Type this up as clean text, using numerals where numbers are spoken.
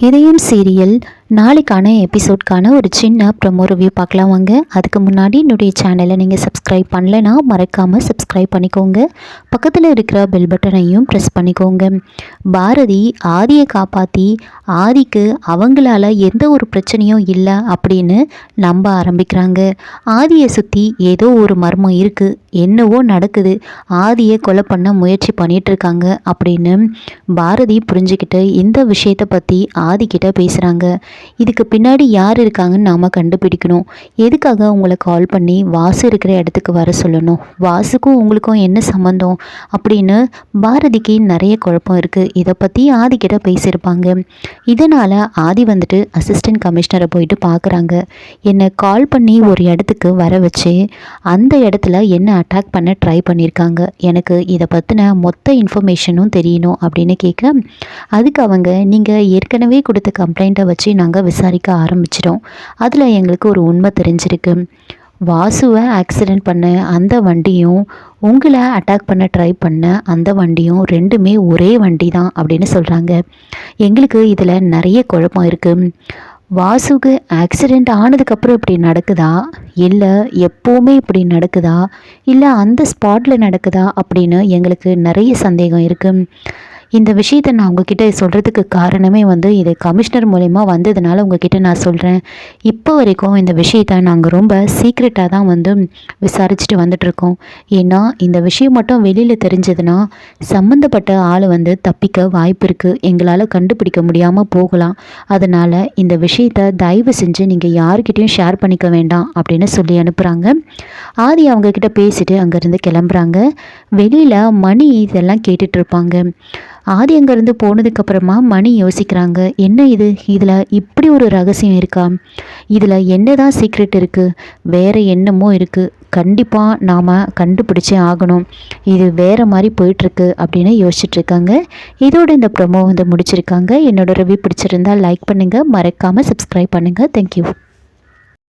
இதயம் சீரியல் நாளைக்கான எபிசோட்கான ஒரு சின்ன ப்ரமோ ரிவ்யூ பார்க்கலாம் வாங்க. அதுக்கு முன்னாடி என்னுடைய சேனலை நீங்கள் சப்ஸ்கிரைப் பண்ணலைன்னா மறக்காமல் சப்ஸ்கிரைப் பண்ணிக்கோங்க. பக்கத்தில் இருக்கிற பெல் பட்டனையும் ப்ரெஸ் பண்ணிக்கோங்க. பாரதி ஆதியை காப்பாற்றி ஆதிக்கு அவங்களால எந்த ஒரு பிரச்சனையும் இல்லை அப்படின்னு நம்ப ஆரம்பிக்கிறாங்க. ஆதியை சுற்றி ஏதோ ஒரு மர்மம் இருக்குது, என்னவோ நடக்குது, ஆதியை கொலை பண்ண முயற்சி பண்ணிகிட்ருக்காங்க அப்படின்னு பாரதி புரிஞ்சுக்கிட்டு இந்த விஷயத்தை பற்றி ஆதிக்கிட்ட பேசுகிறாங்க. இதுக்கு பின்னாடி யார் இருக்காங்கன்னு நாம் கண்டுபிடிக்கணும். எதுக்காக உங்களை கால் பண்ணி வாசு இருக்கிற இடத்துக்கு வர சொல்லணும், வாசுக்கும் உங்களுக்கும் என்ன சம்மந்தம் அப்படின்னு பாரதிக்கு நிறைய குழப்பம் இருக்குது. இதை பற்றி ஆதிக்கிட்ட பேசியிருப்பாங்க. இதனால் ஆதி வந்துட்டு அசிஸ்டன்ட் கமிஷனரை போயிட்டு பார்க்குறாங்க. என்னை கால் பண்ணி ஒரு இடத்துக்கு வர வச்சு அந்த இடத்துல என்ன அட்டாக் பண்ண ட்ரை பண்ணியிருக்காங்க, எனக்கு இதை பற்றின மொத்த இன்ஃபர்மேஷனும் தெரியணும் அப்படின்னு கேட்க, அதுக்கு அவங்க நீங்கள் ஏற்கனவே கொடுத்த கம்ப்ளைண்ட்டை வச்சு நாங்கள் விசாரிக்க ஆரம்பிச்சிட்டோம். அதில் எங்களுக்கு ஒரு உண்மை தெரிஞ்சிருக்கு. வாசுவை ஆக்சிடெண்ட் பண்ண அந்த வண்டியும் உங்களை அட்டாக் பண்ண ட்ரை பண்ண அந்த வண்டியும் ரெண்டுமே ஒரே வண்டி தான் அப்படின்னு சொல்கிறாங்க. எங்களுக்கு இதில் நிறைய குழப்பம் இருக்குது. வாசுக்கு ஆக்சிடெண்ட் ஆனதுக்கப்புறம் இப்படி நடக்குதா, இல்லை எப்போவுமே இப்படி நடக்குதா, இல்லை அந்த ஸ்பாட்டில் நடக்குதா அப்படின்னு எங்களுக்கு நிறைய சந்தேகம் இருக்குது. இந்த விஷயத்தை நான் உங்ககிட்ட சொல்கிறதுக்கு காரணமே இது கமிஷனர் மூலயமா வந்ததுனால உங்ககிட்ட நான் சொல்கிறேன். இப்போ வரைக்கும் இந்த விஷயத்தை நாங்கள் ரொம்ப சீக்ரெட்டாக தான் விசாரிச்சுட்டு வந்துட்ருக்கோம். ஏன்னா இந்த விஷயம் மட்டும் வெளியில் தெரிஞ்சதுன்னா சம்மந்தப்பட்ட ஆள் தப்பிக்க வாய்ப்பு இருக்குது, எங்களால் கண்டுபிடிக்க முடியாமல் போகலாம். அதனால் இந்த விஷயத்தை தயவு செஞ்சு நீங்கள் யார்கிட்டையும் ஷேர் பண்ணிக்க வேண்டாம் அப்படின்னு சொல்லி அனுப்புகிறாங்க. ஆதி அவங்கக்கிட்ட பேசிட்டு அங்கேருந்து கிளம்புறாங்க. வெளியில் மணி இதெல்லாம் கேட்டுட்ருப்பாங்க. ஆதி அங்கேருந்து போனதுக்கப்புறமா மணி யோசிக்கிறாங்க, என்ன இது, இதில் இப்படி ஒரு ரகசியம் இருக்கா, இதில் என்ன தான் சீக்ரெட் இருக்குது, வேறு என்னமோ இருக்குது, கண்டிப்பாக நாம் கண்டுபிடிச்சே ஆகணும், இது வேறு மாதிரி போயிட்டுருக்கு அப்படின்னு யோசிச்சுட்ருக்காங்க. இதோட இந்த ப்ரோமோ முடிச்சிருக்காங்க. என்னோட ரிவ்யூ பிடிச்சிருந்தால் லைக் பண்ணுங்கள், மறக்காமல் சப்ஸ்கிரைப் பண்ணுங்கள். தேங்க்யூ.